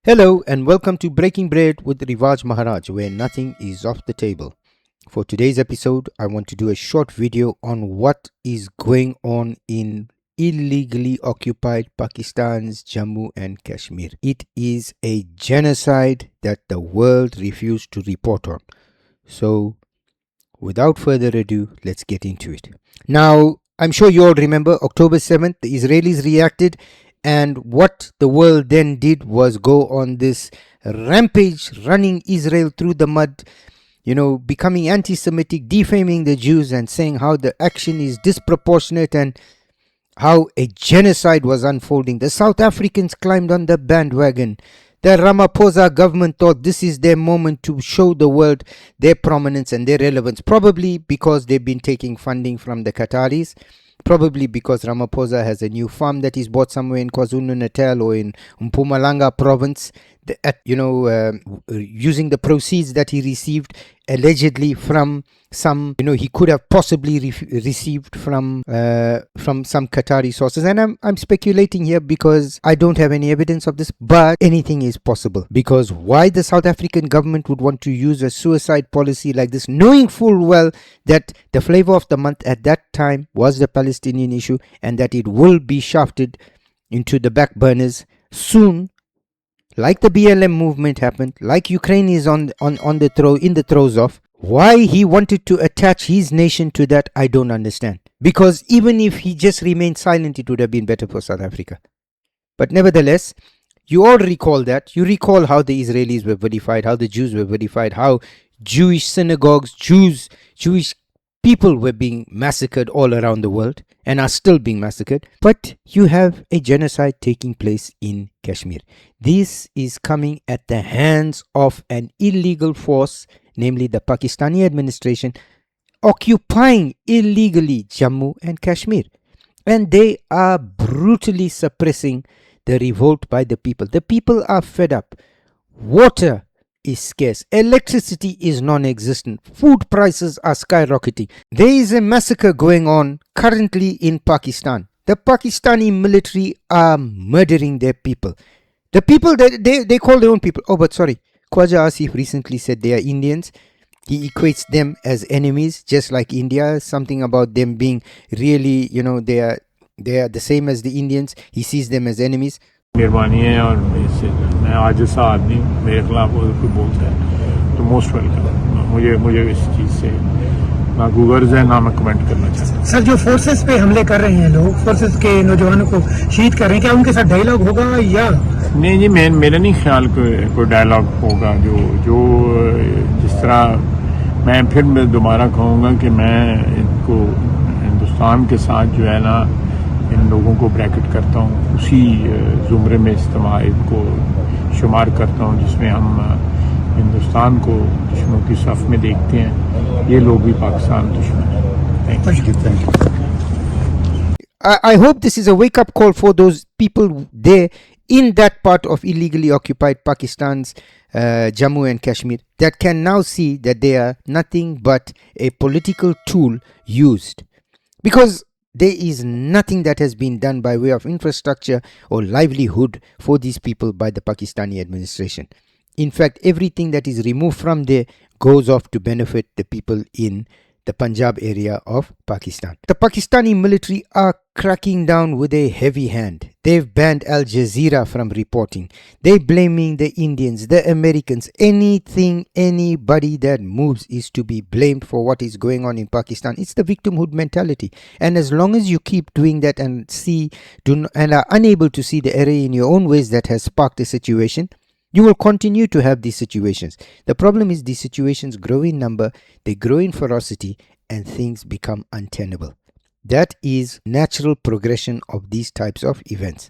Hello and welcome to Breaking Bread with Rivaaj Maharaj, where nothing is off the table. For today's episode, I want to do a short video on what is going on in illegally occupied Pakistan's Jammu and Kashmir. It is a genocide that the world refused to report on. So, without further ado, let's get into it. Now, I'm sure you all remember October 7th, the Israelis reacted. And what the world then did was go on this rampage, running Israel through the mud, becoming anti-Semitic, defaming the Jews and saying how the action is disproportionate and how a genocide was unfolding. The South Africans climbed on the bandwagon. The Ramaphosa government thought this is their moment to show the world their prominence and their relevance, probably because they've been taking funding from the Qataris. Probably because Ramaphosa has a new farm that he's bought somewhere in KwaZulu-Natal or in Mpumalanga province, using the proceeds that he received allegedly from some, he could have possibly received from some Qatari sources. And I'm speculating here because I don't have any evidence of this, but anything is possible. Because why the South African government would want to use a suicide policy like this, knowing full well that the flavor of the month at that time was the Palestinian issue and that it will be shafted into the back burners soon, like the BLM movement happened, like Ukraine is in the throes of. Why he wanted to attach his nation to that, I don't understand. Because even if he just remained silent, it would have been better for South Africa. But nevertheless, you all recall that. You recall how the Israelis were vilified, how the Jews were vilified, how Jewish synagogues, Jewish people were being massacred all around the world and are still being massacred. But you have a genocide taking place in Kashmir. This is coming at the hands of an illegal force, namely the Pakistani administration, occupying illegally Jammu and Kashmir. And they are brutally suppressing the revolt by the people. The people are fed up. Water is scarce. Electricity is non-existent. Food prices are skyrocketing. There is a massacre going on currently in Pakistan. The Pakistani military are murdering their people. The people that they call their own people. Oh, but sorry. Khwaja Asif recently said they are Indians. He equates them as enemies, just like India. Something about them being really, they are the same as the Indians. He sees them as enemies. मेहरबानी है और मैं आज ऐसा आदमी मेरे खिलाफ कोई बोलता है तो मोस्ट वेलकम। मुझे इस चीज़ से ना गूगल्स है ना मैं कमेंट करना चाहता हूँ। सर, जो फोर्सेस पे हमले कर रहे हैं लोग, फोर्सेस के नौजवानों को शहीद कर रहे हैं, क्या उनके साथ डायलॉग होगा या नहीं? जी मेरा नहीं ख्याल कोई डायलॉग होगा। जो जिस तरह मैं फिर दोबारा कहूँगा कि मैं इनको हिंदुस्तान के साथ जो है ना इन लोगों को ब्रैकेट करता हूँ, उसी ज़ुमरे में इनको शुमार करता हूँ जिसमें हम हिंदुस्तान को दुश्मनों की सफ़ में देखते हैं। ये लोग भी पाकिस्तान दुश्मन हैं। Thank you. I hope this is a wake-up call for those people there in that part of illegally occupied Pakistan's Jammu and Kashmir that can now see that they are nothing but a political tool used. Because there is nothing that has been done by way of infrastructure or livelihood for these people by the Pakistani administration. In fact, everything that is removed from there goes off to benefit the people in the Punjab area of Pakistan. The Pakistani military are cracking down with a heavy hand. They've banned Al Jazeera from reporting. They're blaming the Indians, the Americans, anybody that moves is to be blamed for what is going on in Pakistan. It's the victimhood mentality. And as long as you keep doing that and are unable to see the error in your own ways that has sparked the situation, you will continue to have these situations. The problem is these situations grow in number, they grow in ferocity, and things become untenable. That is natural progression of these types of events.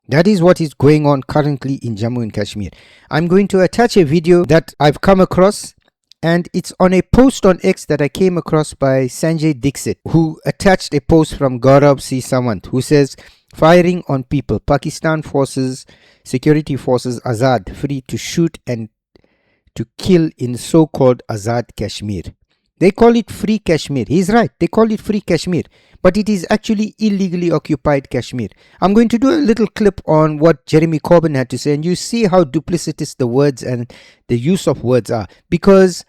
That is what is going on currently in Jammu and Kashmir. I'm going to attach a video that I've come across, and it's on a post on X that I came across by Sanjay Dixit, who attached a post from Gaurav C. Sawant, who says, "Firing on people. Pakistan security forces Azad free to shoot and to kill in so-called Azad Kashmir." They call it free Kashmir. He's right. They call it free Kashmir, but it is actually illegally occupied Kashmir. I'm going to do a little clip on what Jeremy Corbyn had to say, and you see how duplicitous the words and the use of words are. Because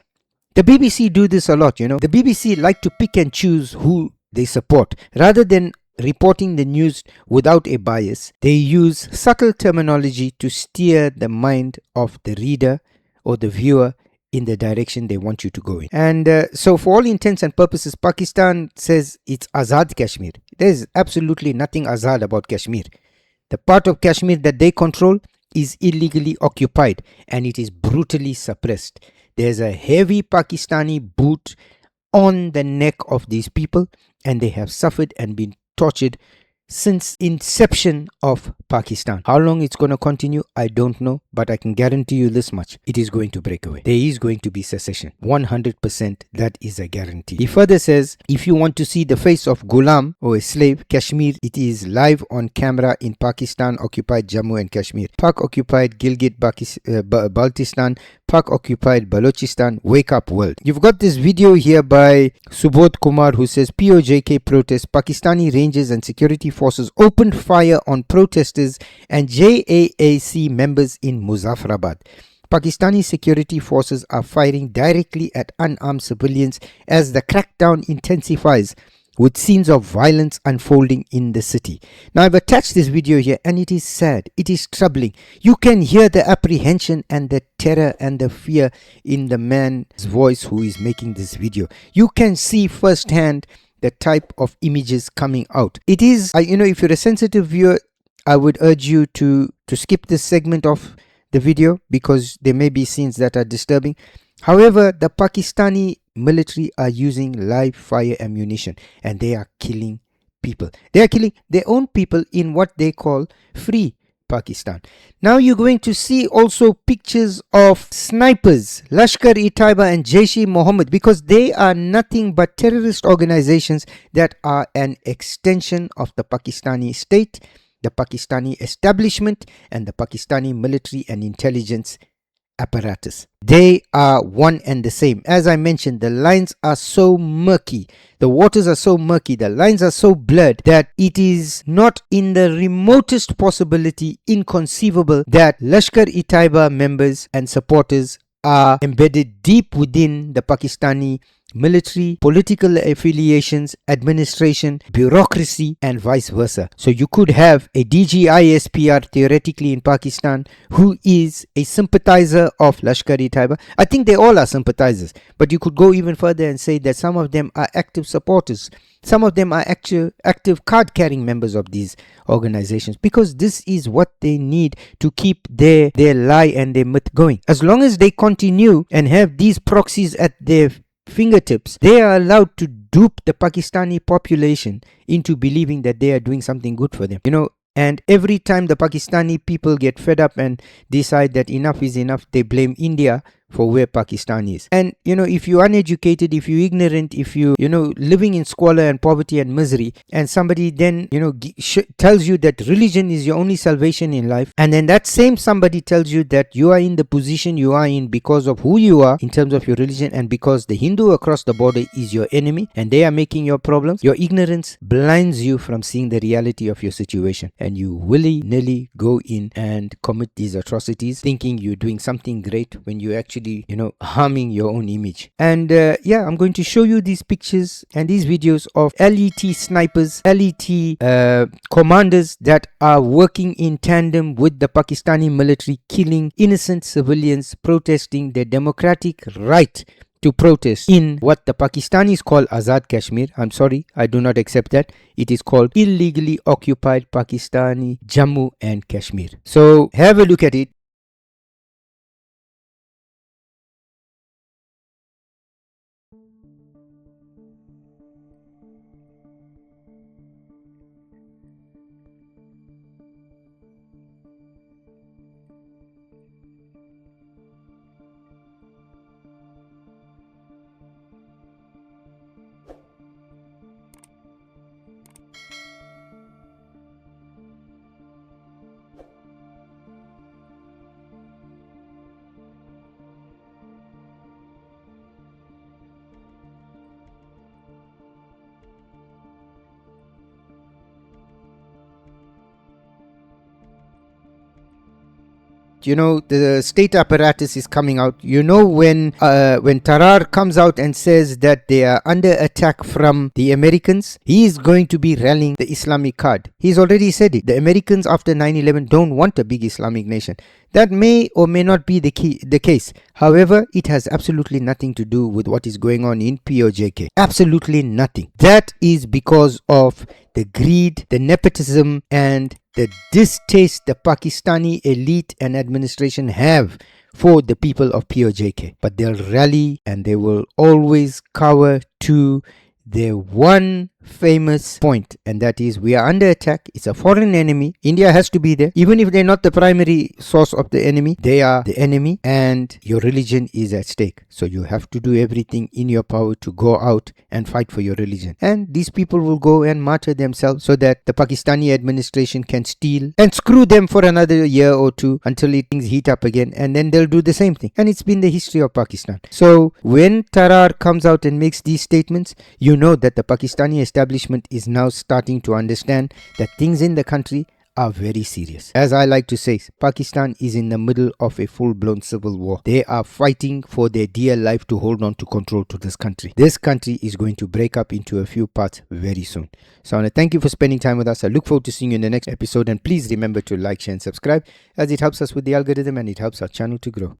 the BBC do this a lot, The BBC like to pick and choose who they support. Rather than reporting the news without a bias, they use subtle terminology to steer the mind of the reader or the viewer in the direction they want you to go in. And so for all intents and purposes, Pakistan says it's Azad Kashmir. There's absolutely nothing Azad about Kashmir. The part of Kashmir that they control is illegally occupied and it is brutally suppressed. There's a heavy Pakistani boot on the neck of these people, and they have suffered and been tortured since inception of Pakistan. How long it's going to continue, I don't know, but I can guarantee you this much: it is going to break away. There is going to be secession. 100%, that is a guarantee. He further says, if you want to see the face of Ghulam, or a slave, Kashmir, it is live on camera in Pakistan-occupied Jammu and Kashmir, Pak-occupied Gilgit-Baltistan, Pak-occupied Balochistan. Wake up, world. You've got this video here by Subodh Kumar, who says POJK protest, Pakistani Rangers and security forces opened fire on protesters and JAAC members in Muzaffarabad. Pakistani security forces are firing directly at unarmed civilians as the crackdown intensifies, with scenes of violence unfolding in the city. Now, I've attached this video here, and it is sad. It is troubling. You can hear the apprehension and the terror and the fear in the man's voice who is making this video. You can see firsthand the type of images coming out. It is, if you're a sensitive viewer, I would urge you to skip this segment of the video because there may be scenes that are disturbing. However, the Pakistani military are using live fire ammunition and they are killing people. They are killing their own people in what they call free Pakistan. Now you're going to see also pictures of snipers, Lashkar-e-Taiba and Jaish-e-Mohammed, because they are nothing but terrorist organizations that are an extension of the Pakistani state, the Pakistani establishment, and the Pakistani military and intelligence apparatus. They are one and the same. As I mentioned, the lines are so murky, the waters are so murky, the lines are so blurred that it is not in the remotest possibility inconceivable that Lashkar-e-Taiba members and supporters are embedded deep within the Pakistani military, political affiliations, administration, bureaucracy, and vice versa. So you could have a DGISPR theoretically in Pakistan who is a sympathizer of Lashkar-e-Taiba. I think they all are sympathizers, but you could go even further and say that some of them are active supporters. Some of them are active card-carrying members of these organizations, because this is what they need to keep their lie and their myth going. As long as they continue and have these proxies at their fingertips, they are allowed to dupe the Pakistani population into believing that they are doing something good for them. And every time the Pakistani people get fed up and decide that enough is enough, they blame India for where Pakistan is. And if you're uneducated, if you're ignorant, if you living in squalor and poverty and misery, and somebody then tells you that religion is your only salvation in life, and then that same somebody tells you that you are in the position you are in because of who you are in terms of your religion, and because the Hindu across the border is your enemy and they are making your problems, your ignorance blinds you from seeing the reality of your situation, and you willy-nilly go in and commit these atrocities thinking you're doing something great when you actually harming your own image. And I'm going to show you these pictures and these videos of LET snipers, LET commanders that are working in tandem with the Pakistani military, killing innocent civilians protesting their democratic right to protest in what the Pakistanis call Azad Kashmir. I'm sorry, I do not accept that. It is called illegally occupied Pakistani Jammu and Kashmir. So have a look at it. the state apparatus is coming out. When Tarar comes out and says that they are under attack from the Americans, he is going to be rallying the Islamic card. He's already said it. The Americans after 9/11 don't want a big Islamic nation. That may or may not be the case. However, it has absolutely nothing to do with what is going on in POJK. Absolutely nothing. That is because of the greed, the nepotism, and the distaste the Pakistani elite and administration have for the people of POJK. But they'll rally and they will always cower to their one famous point, and that is, we are under attack. It's a foreign enemy. India has to be there. Even if they're not the primary source of the enemy, they are the enemy, and your religion is at stake. So you have to do everything in your power to go out and fight for your religion. And these people will go and martyr themselves so that the Pakistani administration can steal and screw them for another year or two until things heat up again, and then they'll do the same thing. And it's been the history of Pakistan. So when Tarar comes out and makes these statements, you know that the Pakistani establishment is now starting to understand that things in the country are very serious. As I like to say, Pakistan is in the middle of a full-blown civil war. They are fighting for their dear life to hold on to control to this country. This country is going to break up into a few parts very soon. So I want to thank you for spending time with us. I look forward to seeing you in the next episode, and please remember to like, share and subscribe, as it helps us with the algorithm and it helps our channel to grow.